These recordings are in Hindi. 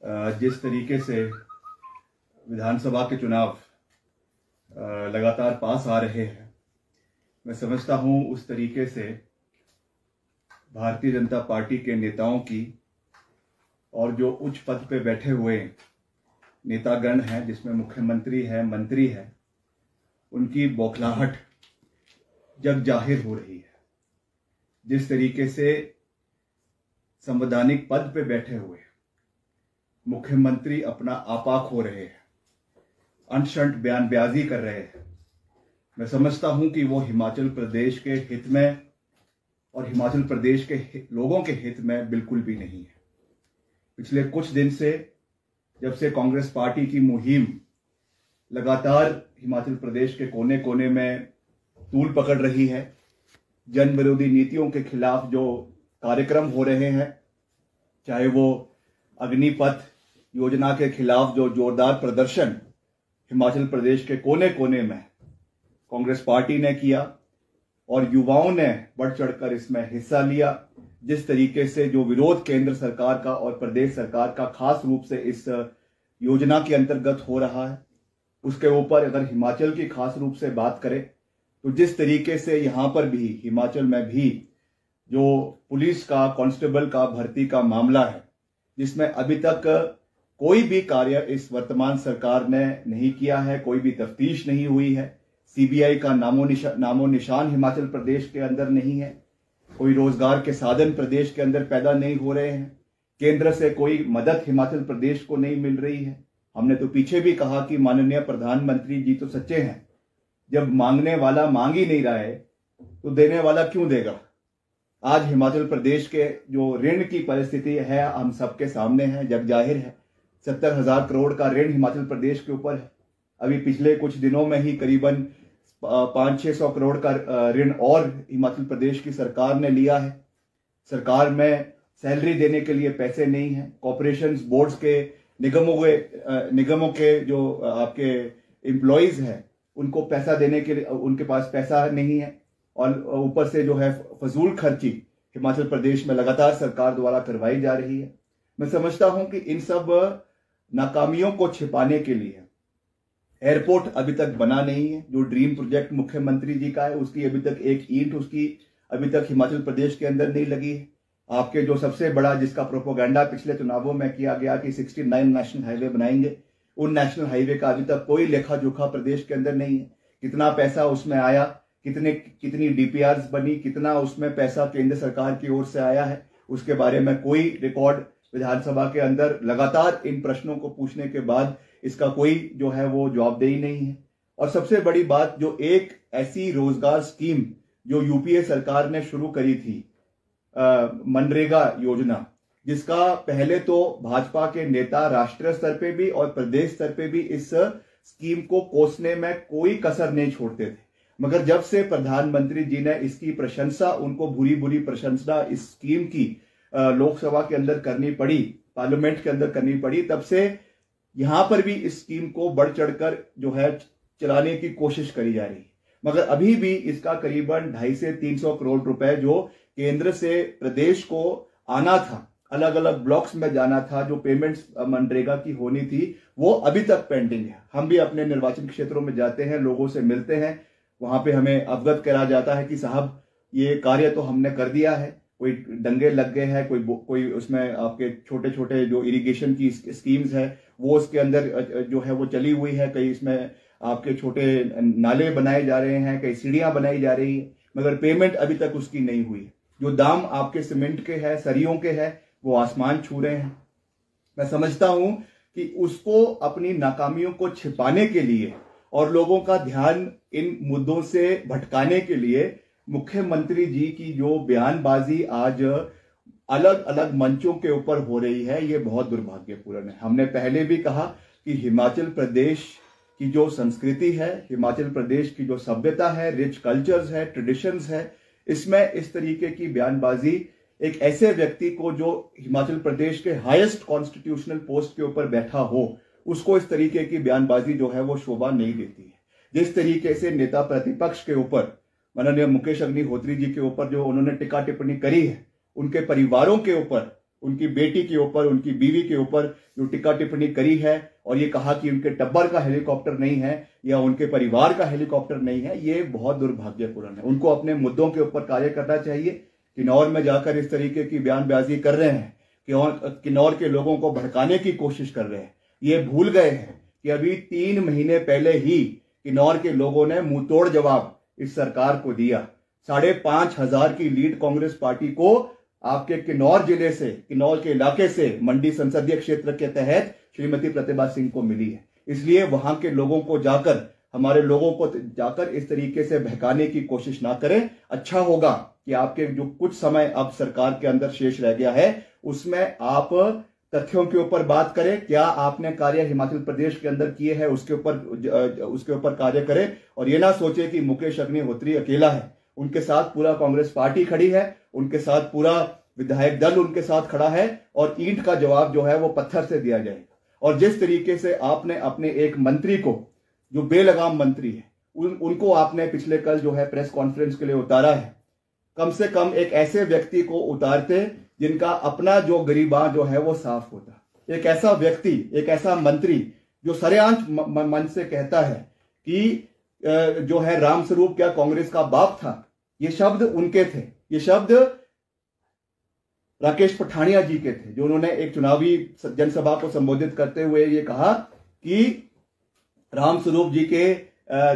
जिस तरीके से विधानसभा के चुनाव लगातार पास आ रहे हैं, मैं समझता हूं उस तरीके से भारतीय जनता पार्टी के नेताओं की और जो उच्च पद पे बैठे हुए नेतागण हैं, जिसमें मुख्यमंत्री है, मंत्री है, उनकी बौखलाहट जग जाहिर हो रही है। जिस तरीके से संवैधानिक पद पे बैठे हुए मुख्यमंत्री अपना आपा खो रहे हैं, अनशंट बयानबाजी कर रहे हैं, मैं समझता हूं कि वो हिमाचल प्रदेश के हित में और हिमाचल प्रदेश के लोगों के हित में बिल्कुल भी नहीं है। पिछले कुछ दिन से जब से कांग्रेस पार्टी की मुहिम लगातार हिमाचल प्रदेश के कोने कोने में तूल पकड़ रही है, जन विरोधी नीतियों के खिलाफ जो कार्यक्रम हो रहे हैं, चाहे वो अग्निपथ योजना के खिलाफ जो जोरदार प्रदर्शन हिमाचल प्रदेश के कोने कोने में कांग्रेस पार्टी ने किया और युवाओं ने बढ़ चढ़कर इसमें हिस्सा लिया, जिस तरीके से जो विरोध केंद्र सरकार का और प्रदेश सरकार का खास रूप से इस योजना के अंतर्गत हो रहा है, उसके ऊपर अगर हिमाचल की खास रूप से बात करें तो जिस तरीके से यहां पर भी हिमाचल में भी जो पुलिस का कांस्टेबल का भर्ती का मामला है, जिसमें अभी तक कोई भी कार्य इस वर्तमान सरकार ने नहीं किया है, कोई भी तफ्तीश नहीं हुई है, सीबीआई का नामो निशान हिमाचल प्रदेश के अंदर नहीं है, कोई रोजगार के साधन प्रदेश के अंदर पैदा नहीं हो रहे हैं, केंद्र से कोई मदद हिमाचल प्रदेश को नहीं मिल रही है। हमने तो पीछे भी कहा कि माननीय प्रधानमंत्री जी तो सच्चे हैं, जब मांगने वाला मांग ही नहीं रहा है तो देने वाला क्यों देगा। आज हिमाचल प्रदेश के जो ऋण की परिस्थिति है हम सबके सामने है, जग जाहिर है। 70,000 करोड़ का ऋण हिमाचल प्रदेश के ऊपर है। अभी पिछले कुछ दिनों में ही करीबन 500-600 करोड़ का ऋण और हिमाचल प्रदेश की सरकार ने लिया है। सरकार में सैलरी देने के लिए पैसे नहीं है, कॉर्पोरेशन बोर्ड्स के निगमों के जो आपके एम्प्लॉयज हैं उनको पैसा देने के लिए उनके पास पैसा नहीं है, और ऊपर से जो है फजूल खर्ची हिमाचल प्रदेश में लगातार सरकार द्वारा करवाई जा रही है। मैं समझता हूं कि इन सब नाकामियों को छिपाने के लिए एयरपोर्ट अभी तक बना नहीं है। जो ड्रीम प्रोजेक्ट मुख्यमंत्री जी का है उसकी अभी तक एक ईंट उसकी अभी तक हिमाचल प्रदेश के अंदर नहीं लगी है। आपके जो सबसे बड़ा जिसका प्रोपोगंडा पिछले चुनावों में किया गया कि 69 नेशनल हाईवे बनाएंगे, उन नेशनल हाईवे का अभी तक कोई लेखा जोखा प्रदेश के अंदर नहीं है। कितना पैसा उसमें आया, कितनी डीपीआरस बनी, कितना उसमें पैसा केंद्र सरकार की ओर से आया है, उसके बारे में कोई रिकॉर्ड विधानसभा के अंदर लगातार इन प्रश्नों को पूछने के बाद इसका कोई जो है वो जवाबदेही नहीं है। और सबसे बड़ी बात, जो एक ऐसी रोजगार स्कीम जो यूपीए सरकार ने शुरू करी थी, मनरेगा योजना, जिसका पहले तो भाजपा के नेता राष्ट्रीय स्तर पे भी और प्रदेश स्तर पे भी इस स्कीम को कोसने में कोई कसर नहीं छोड़ते थे, मगर जब से प्रधानमंत्री जी ने इसकी प्रशंसा, उनको बुरी बुरी प्रशंसा इस स्कीम की लोकसभा के अंदर करनी पड़ी, पार्लियामेंट के अंदर करनी पड़ी, तब से यहां पर भी इस स्कीम को बढ़ चढ़कर जो है चलाने की कोशिश करी जा रही है। मगर अभी भी इसका करीबन 250 से 300 करोड़ रुपए जो केंद्र से प्रदेश को आना था, अलग अलग ब्लॉक्स में जाना था, जो पेमेंट्स मनरेगा की होनी थी, वो अभी तक पेंडिंग है। हम भी अपने निर्वाचन क्षेत्रों में जाते हैं, लोगों से मिलते हैं, वहां पे हमें अवगत करा जाता है कि साहब ये कार्य तो हमने कर दिया है, कोई डंगे लग गए हैं, कोई उसमें आपके छोटे छोटे जो इरिगेशन की स्कीम्स है वो उसके अंदर जो है वो चली हुई है, कई इसमें आपके छोटे नाले बनाए जा रहे हैं, कई सीढ़ियां बनाई जा रही है, मगर पेमेंट अभी तक उसकी नहीं हुई है। जो दाम आपके सीमेंट के है, सरियों के है, वो आसमान छू रहे हैं। मैं समझता हूं कि उसको अपनी नाकामियों को छिपाने के लिए और लोगों का ध्यान इन मुद्दों से भटकाने के लिए मुख्यमंत्री जी की जो बयानबाजी आज अलग अलग मंचों के ऊपर हो रही है, ये बहुत दुर्भाग्यपूर्ण है। हमने पहले भी कहा कि हिमाचल प्रदेश की जो संस्कृति है, हिमाचल प्रदेश की जो सभ्यता है, रिच कल्चर्स है, ट्रेडिशंस है, इसमें इस तरीके की बयानबाजी एक ऐसे व्यक्ति को जो हिमाचल प्रदेश के हाईएस्ट कॉन्स्टिट्यूशनल पोस्ट के ऊपर बैठा हो, उसको इस तरीके की बयानबाजी जो है वो शोभा नहीं देती है। जिस तरीके से नेता प्रतिपक्ष के ऊपर माननीय मुकेश अग्निहोत्री जी के ऊपर जो उन्होंने टिक्का टिप्पणी करी है, उनके परिवारों के ऊपर उनकी बेटी के ऊपर, उनकी बीवी के ऊपर जो टिक्का टिप्पणी करी है और ये कहा कि उनके टब्बर का हेलीकॉप्टर नहीं है या उनके परिवार का हेलीकॉप्टर नहीं है, ये बहुत दुर्भाग्यपूर्ण है। उनको अपने मुद्दों के ऊपर कार्य करना चाहिए। किन्नौर में जाकर इस तरीके की बयानबाजी कर रहे हैं, किन्नौर के लोगों को भड़काने की कोशिश कर रहे हैं। ये भूल गए हैं कि अभी 3 महीने पहले ही किन्नौर के लोगों ने मुंहतोड़ जवाब इस सरकार को दिया। 5,500 की लीड कांग्रेस पार्टी को आपके किन्नौर जिले से, किन्नौर के इलाके से मंडी संसदीय क्षेत्र के तहत श्रीमती प्रतिभा सिंह को मिली है। इसलिए वहां के लोगों को जाकर, हमारे लोगों को जाकर इस तरीके से बहकाने की कोशिश ना करें। अच्छा होगा कि आपके जो कुछ समय अब सरकार के अंदर शेष रह गया है उसमें आप तथ्यों के ऊपर बात करें। क्या आपने कार्य हिमाचल प्रदेश के अंदर किए हैं उसके ऊपर कार्य करें, और ये ना सोचे कि मुकेश अग्निहोत्री अकेला है। उनके साथ पूरा कांग्रेस पार्टी खड़ी है, उनके साथ पूरा विधायक दल उनके साथ खड़ा है, और ईंट का जवाब जो है वो पत्थर से दिया जाएगा। और जिस तरीके से आपने अपने एक मंत्री को, जो बेलगाम मंत्री है, उनको आपने पिछले कल जो है प्रेस कॉन्फ्रेंस के लिए उतारा है, कम से कम एक ऐसे व्यक्ति को उतारते जिनका अपना जो गरीबा जो है वो साफ होता। एक ऐसा व्यक्ति, एक ऐसा मंत्री जो सरेआम मन से कहता है कि जो है रामस्वरूप क्या कांग्रेस का बाप था, ये शब्द उनके थे। ये शब्द राकेश पठानिया जी के थे, जो उन्होंने एक चुनावी जनसभा को संबोधित करते हुए ये कहा कि रामस्वरूप जी के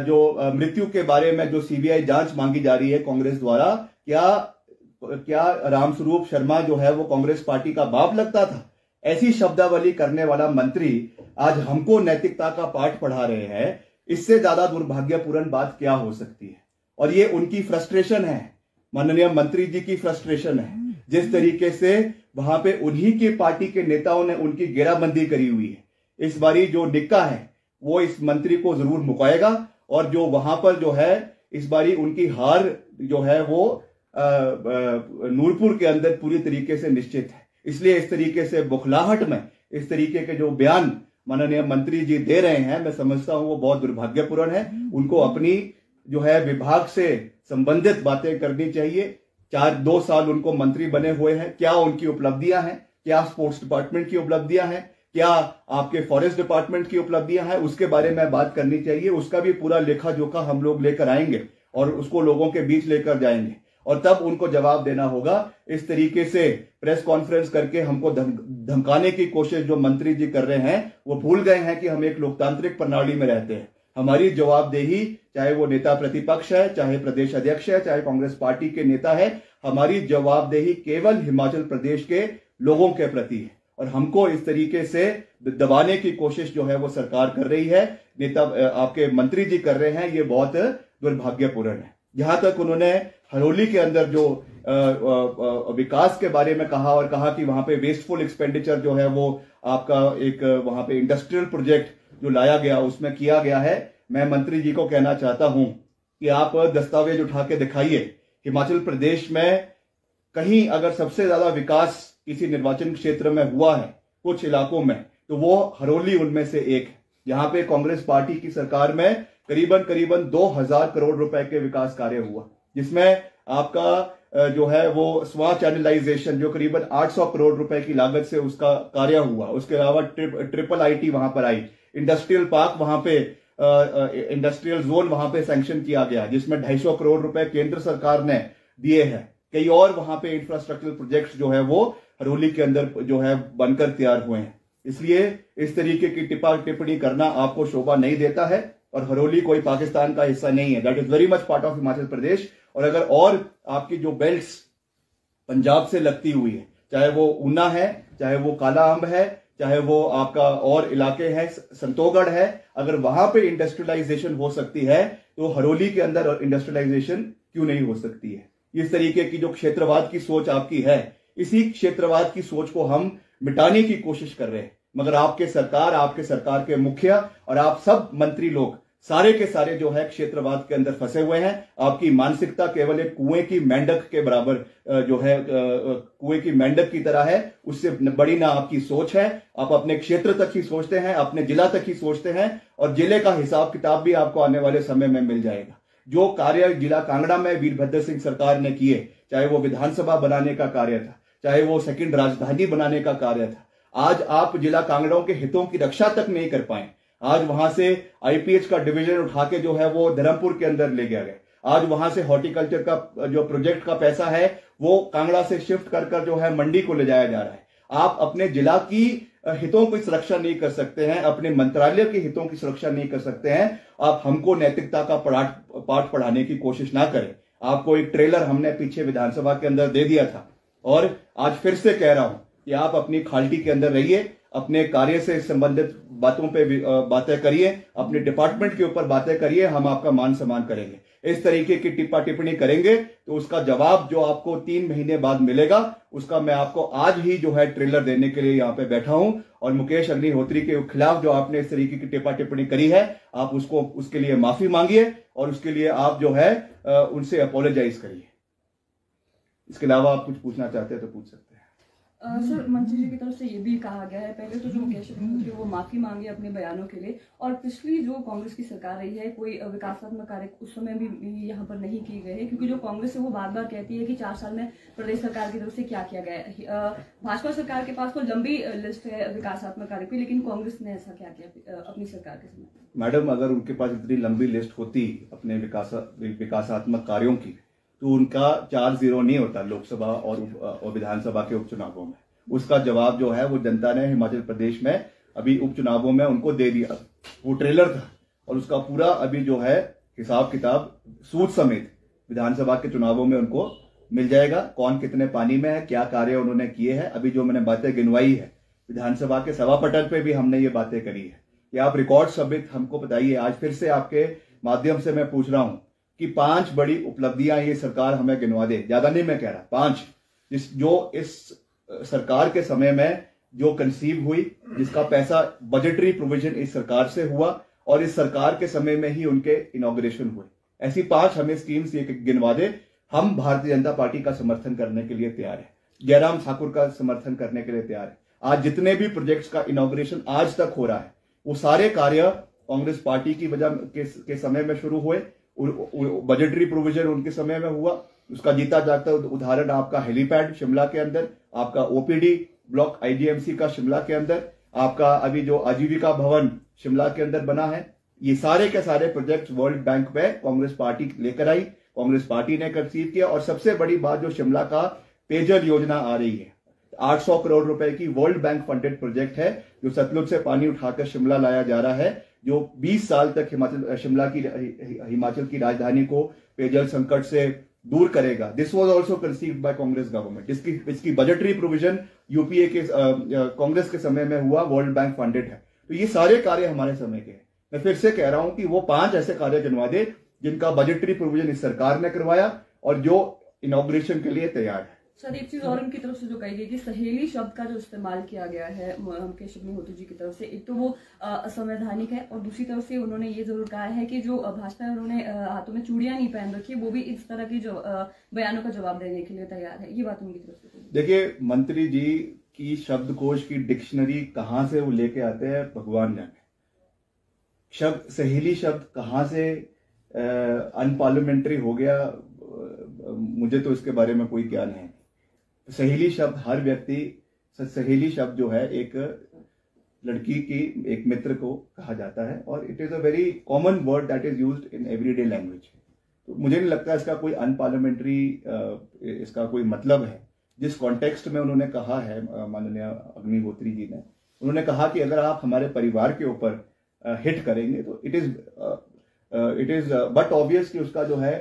जो मृत्यु के बारे में जो सीबीआई जांच मांगी जा रही है कांग्रेस द्वारा, क्या रामस्वरूप शर्मा जो है वो कांग्रेस पार्टी का बाप लगता था। ऐसी शब्दावली करने वाला मंत्री आज हमको नैतिकता का पाठ पढ़ा रहे हैं। इससे ज्यादा दुर्भाग्यपूर्ण बात क्या हो सकती है। और ये उनकी फ्रस्ट्रेशन है, माननीय मंत्री जी की फ्रस्ट्रेशन है। जिस तरीके से वहां पे उन्हीं की पार्टी के नेताओं ने उनकी घेराबंदी करी हुई है। इस बारी जो निक्का है वो इस मंत्री को जरूर मुकाएगा, और जो वहां पर जो है इस बारी उनकी हार जो है वो नूरपुर के अंदर पूरी तरीके से निश्चित है। इसलिए इस तरीके से बुखलाहट में इस तरीके के जो बयान माननीय मंत्री जी दे रहे हैं, मैं समझता हूं वो बहुत दुर्भाग्यपूर्ण है। उनको अपनी जो है विभाग से संबंधित बातें करनी चाहिए। 2 साल उनको मंत्री बने हुए हैं, क्या उनकी उपलब्धियां हैं, क्या स्पोर्ट्स डिपार्टमेंट की उपलब्धियां हैं, क्या आपके फॉरेस्ट डिपार्टमेंट की उपलब्धियां हैं, उसके बारे में बात करनी चाहिए। उसका भी पूरा लेखा जोखा हम लोग लेकर आएंगे और उसको लोगों के बीच लेकर जाएंगे, और तब उनको जवाब देना होगा। इस तरीके से प्रेस कॉन्फ्रेंस करके हमको धमकाने की कोशिश जो मंत्री जी कर रहे हैं, वो भूल गए हैं कि हम एक लोकतांत्रिक प्रणाली में रहते हैं। हमारी जवाबदेही, चाहे वो नेता प्रतिपक्ष है, चाहे प्रदेश अध्यक्ष है, चाहे कांग्रेस पार्टी के नेता है, हमारी जवाबदेही केवल हिमाचल प्रदेश के लोगों के प्रति है। और हमको इस तरीके से दबाने की कोशिश जो है वो सरकार कर रही है, नेता आपके मंत्री जी कर रहे हैं, ये बहुत दुर्भाग्यपूर्ण है। जहां तक उन्होंने हरोली के अंदर जो विकास के बारे में कहा, और कहा कि वहां पे वेस्टफुल एक्सपेंडिचर जो है वो आपका एक वहां पे इंडस्ट्रियल प्रोजेक्ट जो लाया गया उसमें किया गया है। मैं मंत्री जी को कहना चाहता हूं कि आप दस्तावेज उठा के दिखाइए। हिमाचल प्रदेश में कहीं अगर सबसे ज्यादा विकास किसी निर्वाचन क्षेत्र में हुआ है कुछ इलाकों में, तो वो हरोली उनमें से एक है। यहाँ पे कांग्रेस पार्टी की सरकार में करीबन 2000 करोड़ रुपए के विकास कार्य हुआ, जिसमें आपका जो है वो स्वा चैनलाइजेशन जो करीबन 800 करोड़ रुपए की लागत से उसका कार्य हुआ। उसके अलावा ट्रिपल आईटी वहां पर आई, इंडस्ट्रियल पार्क वहां पे, इंडस्ट्रियल जोन वहां पे सैंक्शन किया गया, जिसमें 250 करोड़ रुपए केंद्र सरकार ने दिए हैं। कई और वहां पे इंफ्रास्ट्रक्चरल प्रोजेक्ट्स जो है वो हरोली के अंदर जो है बनकर तैयार हुए हैं। इसलिए इस तरीके की टिप्पणी करना आपको शोभा नहीं देता है, और हरोली कोई पाकिस्तान का हिस्सा नहीं है। That is very much part of Himachal Pradesh. और अगर और आपकी जो बेल्ट्स पंजाब से लगती हुई है, चाहे वो ऊना है, चाहे वो काला अंब है, चाहे वो आपका और इलाके हैं, संतोगढ़ है, अगर वहां पे इंडस्ट्रियलाइजेशन हो सकती है तो हरोली के अंदर इंडस्ट्रियलाइजेशन क्यों नहीं हो सकती है। इस तरीके की जो क्षेत्रवाद की सोच आपकी है, इसी क्षेत्रवाद की सोच को हम मिटाने की कोशिश कर रहे हैं। मगर आपके सरकार के मुखिया और आप सब मंत्री लोग सारे के सारे जो है क्षेत्रवाद के अंदर फंसे हुए हैं। आपकी मानसिकता केवल एक कुएं की मेंढक के बराबर जो है कुएं की मेंढक की तरह है, उससे बड़ी ना आपकी सोच है। आप अपने क्षेत्र तक ही सोचते हैं, अपने जिला तक ही सोचते हैं, और जिले का हिसाब किताब भी आपको आने वाले समय में मिल जाएगा। जो कार्य जिला कांगड़ा में वीरभद्र सिंह सरकार ने किए, चाहे वो विधानसभा बनाने का कार्य था, चाहे वो सेकंड राजधानी बनाने का कार्य था। आज आप जिला कांगड़ा के हितों की रक्षा तक नहीं कर पाए। आज वहां से आईपीएच का डिवीजन उठा के जो है वो धर्मपुर के अंदर ले गया गया। आज वहां से हॉर्टिकल्चर का जो प्रोजेक्ट का पैसा है वो कांगड़ा से शिफ्ट कर कर जो है मंडी को ले जाया जा रहा है। आप अपने जिला की हितों की सुरक्षा नहीं कर सकते हैं, अपने मंत्रालय के हितों की सुरक्षा नहीं कर सकते हैं। आप हमको नैतिकता का पाठ पढ़ाने की कोशिश ना करें। आपको एक ट्रेलर हमने पीछे विधानसभा के अंदर दे दिया था और आज फिर से कह रहा हूं कि आप अपनी खाल्टी के अंदर रहिए, अपने कार्य से संबंधित बातों पे बातें करिए, अपने डिपार्टमेंट के ऊपर बातें करिए, हम आपका मान सम्मान करेंगे। इस तरीके की टिप्पा टिप्पणी करेंगे तो उसका जवाब जो आपको 3 महीने बाद मिलेगा, उसका मैं आपको आज ही जो है ट्रेलर देने के लिए यहां पे बैठा हूं। और मुकेश अग्निहोत्री के खिलाफ जो आपने इस तरीके की टिप्पा टिप्पणी करी है, आप उसको उसके लिए माफी मांगिए और उसके लिए आप जो है उनसे अपोलोजाइज करिए। इसके अलावा आप कुछ पूछना चाहते हैं तो पूछ सकते हैं। सर, मंत्री जी की तरफ से ये भी कहा गया है, पहले तो जो मुकेश अग्निहोत्री वो माफी मांगे अपने बयानों के लिए, और पिछली जो कांग्रेस की सरकार रही है कोई विकासात्मक कार्य उस समय भी यहाँ पर नहीं किए गए हैं, क्योंकि जो कांग्रेस है वो बार बार कहती है कि 4 साल में प्रदेश सरकार की तरफ से क्या किया गया है। भाजपा सरकार के पास तो लंबी लिस्ट है विकासात्मक कार्य की, लेकिन कांग्रेस ने ऐसा क्या किया अपनी सरकार के समय? मैडम, अगर उनके पास इतनी लंबी लिस्ट होती अपने विकासात्मक कार्यों की तो उनका 4-0 नहीं होता लोकसभा और विधानसभा के उपचुनावों में। उसका जवाब जो है वो जनता ने हिमाचल प्रदेश में अभी उपचुनावों में उनको दे दिया। वो ट्रेलर था और उसका पूरा अभी जो है हिसाब किताब सूद समेत विधानसभा के चुनावों में उनको मिल जाएगा। कौन कितने पानी में है, क्या कार्य उन्होंने किए हैं, अभी जो मैंने बातें गिनवाई है विधानसभा के सभा पटल पे भी हमने ये बातें करी है कि आप रिकॉर्ड समेत हमको बताइए। आज फिर से आपके माध्यम से मैं पूछ रहा हूं कि 5 बड़ी उपलब्धियां ये सरकार हमें गिनवा दे। ज्यादा नहीं मैं कह रहा, 5 जो इस सरकार के समय में जो कंसीव हुई, जिसका पैसा बजटरी प्रोविजन इस सरकार से हुआ और इस सरकार के समय में ही उनके इनॉग्रेशन हुए। ऐसी 5 हमें स्कीम्स ये गिनवा दे। हम भारतीय जनता पार्टी का समर्थन करने के लिए तैयार है, जयराम ठाकुर का समर्थन करने के लिए तैयार है। आज जितने भी प्रोजेक्ट्स का इनॉग्रेशन आज तक हो रहा है वो सारे कार्य कांग्रेस पार्टी की वजह के समय में शुरू हुए। बजटरी प्रोविजन उनके समय में हुआ। उसका जीता जागता उदाहरण आपका हेलीपैड शिमला के अंदर, आपका ओपीडी ब्लॉक आईजीएमसी का शिमला के अंदर, आपका अभी जो आजीविका भवन शिमला के अंदर बना है। ये सारे के सारे प्रोजेक्ट्स वर्ल्ड बैंक पे कांग्रेस पार्टी लेकर आई, कांग्रेस पार्टी ने कंसीव किया। और सबसे बड़ी बात जो शिमला का पेयजल योजना आ रही है, 800 करोड़ रुपए की वर्ल्ड बैंक फंडेड प्रोजेक्ट है जो सतलुज से पानी उठाकर शिमला लाया जा रहा है, जो 20 साल तक हिमाचल की राजधानी को पेयजल संकट से दूर करेगा। This was also conceived bye Congress government. इसकी बजटरी प्रोविजन यूपीए के कांग्रेस के समय में हुआ, वर्ल्ड बैंक फंडेड है। तो ये सारे कार्य हमारे समय के हैं। मैं फिर से कह रहा हूं कि वो 5 ऐसे कार्य गिनवा दे जिनका बजटरी प्रोविजन इस सरकार ने करवाया और जो इनॉग्रेशन के लिए तैयार है। सर, एक चीज और उनकी तरफ से जो कही गई कि सहेली शब्द का जो इस्तेमाल किया गया है मुकेश अग्निहोत्री जी की तरफ से, एक तो वो असंवैधानिक है और दूसरी तरफ से उन्होंने ये जरूर कहा है कि जो भाजपा है उन्होंने हाथों में चूड़ियां नहीं पहन रखी, वो भी इस तरह की जो बयानों का जवाब देने के लिए तैयार है। ये बात उनकी तरफ से। देखिए, मंत्री जी की शब्दकोश की डिक्शनरी कहां से वो लेके आते हैं भगवान जाने। शब्द सहेली शब्द कहां से अनपार्लियामेंट्री हो गया, मुझे तो इसके बारे में कोई ज्ञान है। सहेली शब्द हर व्यक्ति, सहेली शब्द जो है एक लड़की की एक मित्र को कहा जाता है और it is a very common word that is used in everyday language. तो मुझे नहीं लगता इसका कोई अनपार्लियामेंट्री इसका कोई मतलब है। जिस कॉन्टेक्स्ट में उन्होंने कहा है माननीय अग्निहोत्री जी ने, उन्होंने कहा कि अगर आप हमारे परिवार के ऊपर हिट करेंगे तो इट इज बट ऑब्वियस कि उसका जो है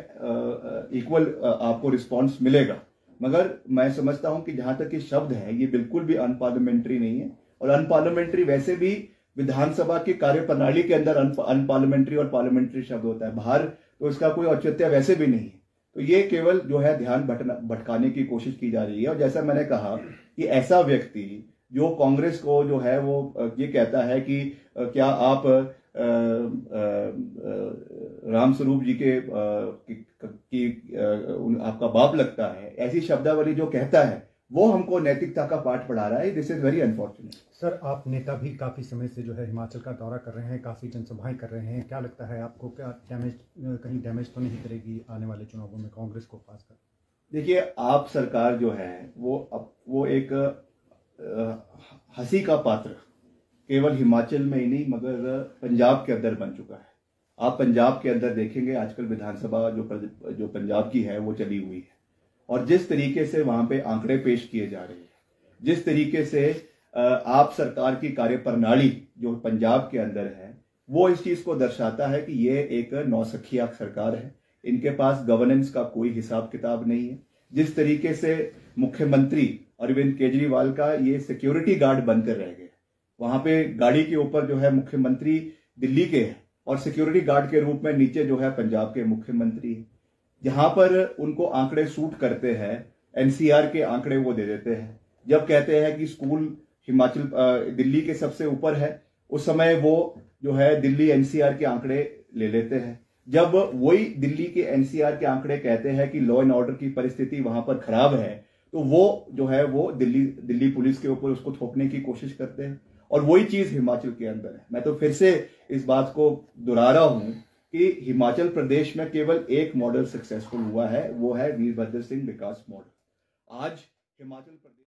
इक्वल आपको रिस्पॉन्स मिलेगा। मगर मैं समझता हूं कि जहां तक ये शब्द है ये बिल्कुल भी अनपार्लियामेंट्री नहीं है। और अनपार्लियामेंट्री वैसे भी विधानसभा की कार्यप्रणाली के अंदर अनपार्लियामेंट्री और पार्लियामेंट्री शब्द होता है, बाहर तो इसका कोई औचित्य वैसे भी नहीं है। तो ये केवल जो है ध्यान भटकाने की कोशिश की जा रही है। और जैसा मैंने कहा कि ऐसा व्यक्ति जो कांग्रेस को जो है वो ये कहता है कि क्या आप रामस्वरूप जी के आपका बाप लगता है, ऐसी शब्दावली जो कहता है वो हमको नैतिकता का पाठ पढ़ा रहा है। This is very unfortunate. Sir, आप नेता भी काफी समय से जो है हिमाचल का दौरा कर रहे हैं, काफी जनसभाएं कर रहे हैं, क्या लगता है आपको क्या कहीं डैमेज तो नहीं करेगी आने वाले चुनावों में कांग्रेस को खासकर? देखिए, आप सरकार जो है वो एक हंसी का पात्र केवल हिमाचल में ही नहीं मगर पंजाब के अंदर बन चुका है। आप पंजाब के अंदर देखेंगे आजकल विधानसभा जो पंजाब की है वो चली हुई है, और जिस तरीके से वहां पे आंकड़े पेश किए जा रहे हैं, जिस तरीके से आप सरकार की कार्यप्रणाली जो पंजाब के अंदर है, वो इस चीज को दर्शाता है कि ये एक नौसखिया सरकार है। इनके पास गवर्नेंस का कोई हिसाब किताब नहीं है। जिस तरीके से मुख्यमंत्री अरविंद केजरीवाल का ये सिक्योरिटी गार्ड बनकर रह गए, वहां पे गाड़ी के ऊपर जो है मुख्यमंत्री दिल्ली के हैं और सिक्योरिटी गार्ड के रूप में नीचे जो है पंजाब के मुख्यमंत्री है। जहां पर उनको आंकड़े सूट करते हैं, एनसीआर के आंकड़े वो दे देते हैं। जब कहते हैं कि स्कूल दिल्ली के सबसे ऊपर है, उस समय वो जो है दिल्ली एनसीआर के आंकड़े ले लेते हैं। जब वही दिल्ली के एनसीआर के आंकड़े कहते हैं कि लॉ एंड ऑर्डर की परिस्थिति वहां पर खराब है, तो वो जो है वो दिल्ली पुलिस के ऊपर उसको थोपने की कोशिश करते हैं। और वही चीज हिमाचल के अंदर है। मैं तो फिर से इस बात को दोहरा रहा हूं कि हिमाचल प्रदेश में केवल एक मॉडल सक्सेसफुल हुआ है, वो है वीरभद्र सिंह विकास मॉडल। आज हिमाचल प्रदेश